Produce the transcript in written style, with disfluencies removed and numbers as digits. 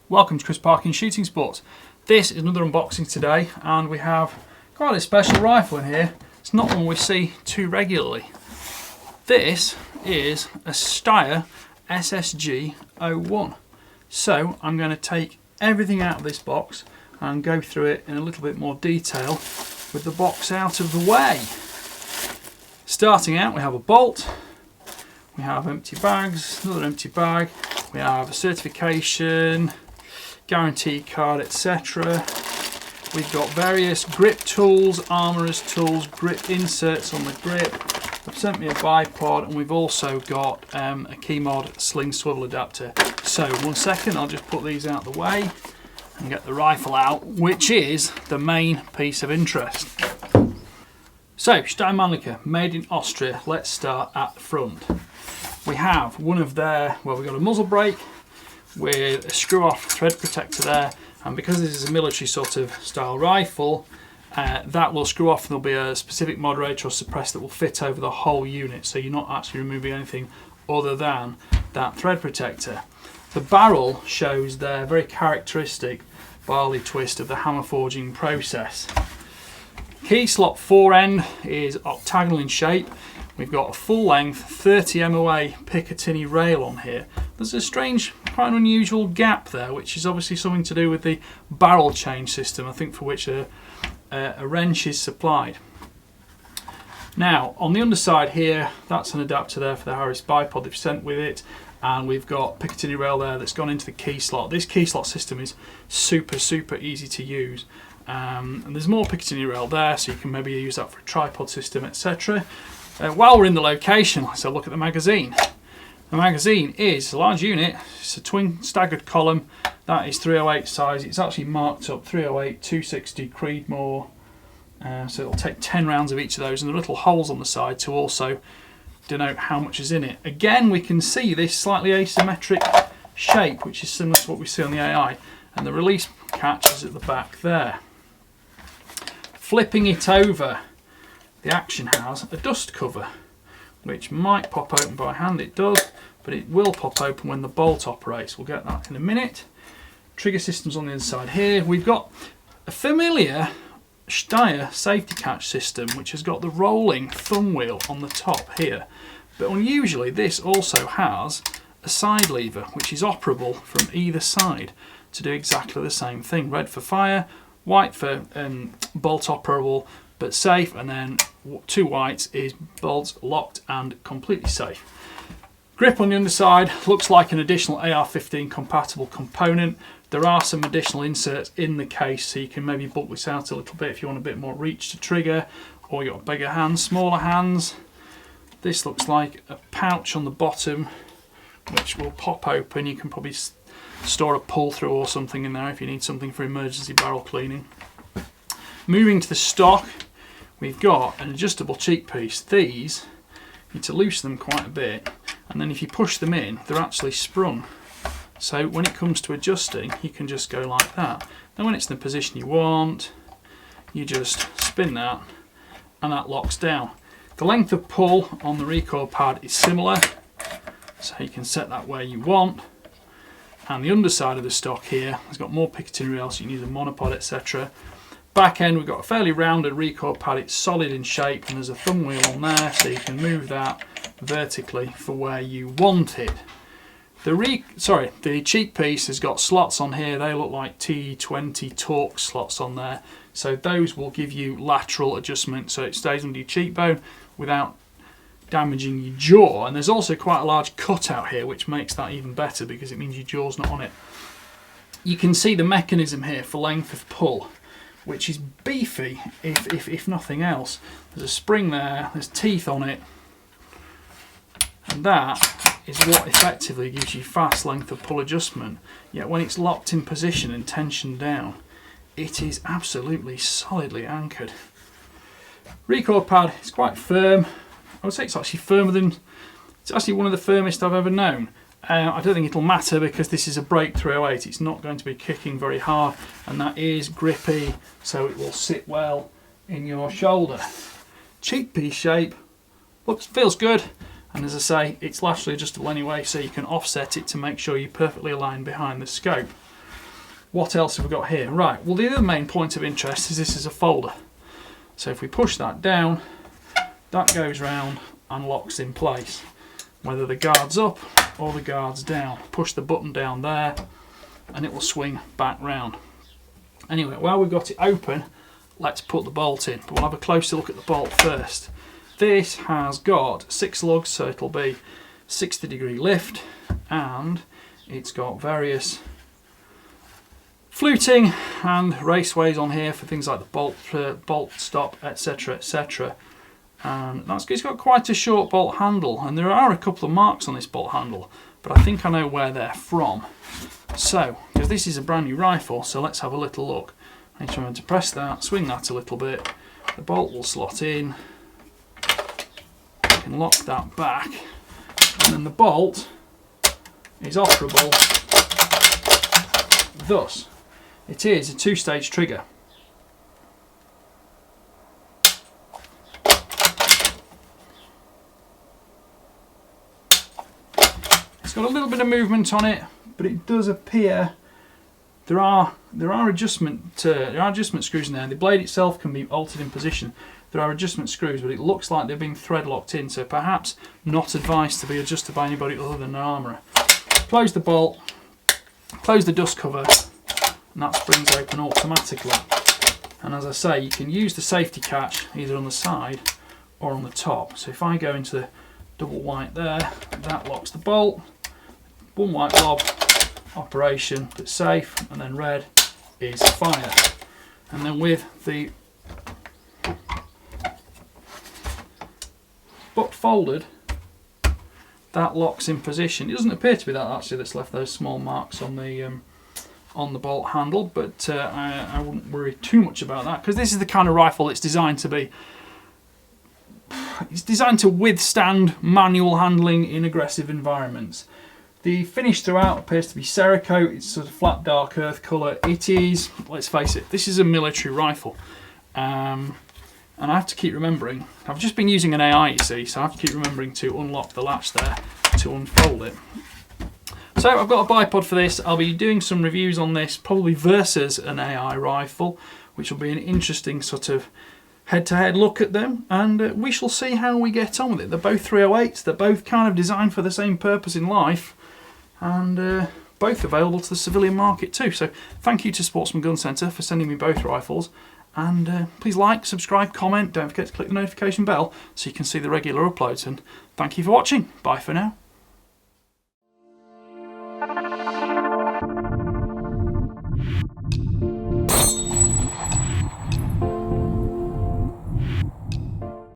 Welcome to Chris Parkin Shooting Sports. This is another unboxing today, and we have quite a special rifle in here. It's not one we see too regularly. This is a Steyr SSG 01. So I'm going to take everything out of this box and go through it in a little bit more detail with the box out of the way. Starting out, we have a bolt, we have empty bags, another empty bag, we have a certification, guarantee card, etc. We've got various grip tools, armourer's tools, grip inserts on the grip. They've sent me a bipod, and we've also got a key mod sling swivel adapter. So 1 second, I'll just put these out of the way and get the rifle out, which is the main piece of interest. So, Steyr made in Austria. Let's start at the front. We have one of their, well, we've got a muzzle brake with a screw off thread protector there, and because this is a military sort of style rifle, that will screw off, and there'll be a specific moderator or suppressor that will fit over the whole unit, so you're not actually removing anything other than that thread protector. The barrel shows their very characteristic barley twist of the hammer forging process. Key slot fore end is octagonal in shape. We've got a full length 30 MOA Picatinny rail on here. There's a strange, quite an unusual gap there, which is obviously something to do with the barrel change system, I think, for which a wrench is supplied. Now, on the underside here, that's an adapter there for the Harris bipod they've sent with it, and we've got Picatinny rail there that's gone into the key slot. This key slot system is super easy to use. And there's more Picatinny rail there, so you can maybe use that for a tripod system, etc. While we're in the location, let's have a look at the magazine. The magazine is a large unit. It's a twin staggered column. That is 308 size. It's actually marked up 308, 260 Creedmoor. So it'll take 10 rounds of each of those, and there are little holes on the side to also denote how much is in it. Again, we can see this slightly asymmetric shape, which is similar to what we see on the AI, and the release catch is at the back there. Flipping it over, the Action has a dust cover, which might pop open by hand. It does, but it will pop open when the bolt operates. We'll get that in a minute. Trigger systems on the inside here. We've got a familiar Steyr safety catch system, which has got the rolling thumb wheel on the top here. But unusually, this also has a side lever, which is operable from either side to do exactly the same thing. Red for fire, white for bolt operable but safe, and then 2 whites is bolts locked and completely safe. Grip on the underside looks like an additional AR-15 compatible component. There are some additional inserts in the case, so you can maybe bulk this out a little bit if you want a bit more reach to trigger, or you've got bigger hands, smaller hands. This looks like a pouch on the bottom which will pop open. You can probably store a pull through or something in there if you need something for emergency barrel cleaning. Moving to the stock, we've got an adjustable cheek piece. These, you need to loosen them quite a bit, and then if you push them in, they're actually sprung. So when it comes to adjusting, you can just go like that. Then when it's in the position you want, you just spin that, and that locks down. The length of pull on the recoil pad is similar, so you can set that where you want. And the underside of the stock here has got more Picatinny rail, so you can use a monopod, etc. Back end, we've got a fairly rounded recoil pad. It's solid in shape, and there's a thumb wheel on there, so you can move that vertically for where you want it. The cheek piece has got slots on here. They look like T20 Torx slots on there, so those will give you lateral adjustment, so it stays under your cheekbone without damaging your jaw. And there's also quite a large cutout here, which makes that even better because it means your jaw's not on it. You can see the mechanism here for length of pull, which is beefy if nothing else. There's a spring there, there's teeth on it, and that is what effectively gives you fast length of pull adjustment. Yet when it's locked in position and tensioned down, it is absolutely solidly anchored. Recoil pad is quite firm. I would say it's actually firmer than, it's actually one of the firmest I've ever known. I don't think it'll matter because this is a Break 308. It's not going to be kicking very hard, and that is grippy, so it will sit well in your shoulder. Cheek piece shape, feels good, and as I say, it's laterally adjustable anyway, so you can offset it to make sure you're perfectly aligned behind the scope. What else have we got here? Right, well the other main point of interest is this is a folder. So if we push that down, that goes round and locks in place. Whether the guard's up or the guard's down. Push the button down there and it will swing back round. Anyway, while we've got it open, let's put the bolt in. But we'll have a closer look at the bolt first. This has got 6 lugs, so it'll be 60-degree lift, and it's got various fluting and raceways on here for things like the bolt stop, etc, etc. And it's got quite a short bolt handle, and there are a couple of marks on this bolt handle, but I think I know where they're from. So, because this is a brand new rifle, so let's have a little look. I need to remember to press that, swing that a little bit, the bolt will slot in, I can lock that back, and then the bolt is operable thus. It is a 2-stage trigger. It's got a little bit of movement on it, but it does appear there are adjustment screws in there. The blade itself can be altered in position. There are adjustment screws, but it looks like they've been thread locked in, so perhaps not advised to be adjusted by anybody other than an armourer. Close the bolt, close the dust cover, and that springs open automatically. And as I say, you can use the safety catch either on the side or on the top. So if I go into the double white there, that locks the bolt. One white blob, operation, but safe, and then red is fire. And then with the butt folded, that locks in position. It doesn't appear to be that actually that's left those small marks on the bolt handle, but I wouldn't worry too much about that, because this is the kind of rifle it's designed to be. It's designed to withstand manual handling in aggressive environments. The finish throughout appears to be Cerakote. It's sort of flat dark earth colour. It is, let's face it, this is a military rifle. And I have to keep remembering, I've just been using an AI, you see, so I have to keep remembering to unlock the latch there to unfold it. So I've got a bipod for this. I'll be doing some reviews on this, probably versus an AI rifle, which will be an interesting sort of head-to-head look at them, and we shall see how we get on with it. They're both 308s, they're both kind of designed for the same purpose in life, and both available to the civilian market too. So thank you to Sportsman Gun Centre for sending me both rifles, and please like, subscribe, comment, don't forget to click the notification bell so you can see the regular uploads, and thank you for watching. Bye for now.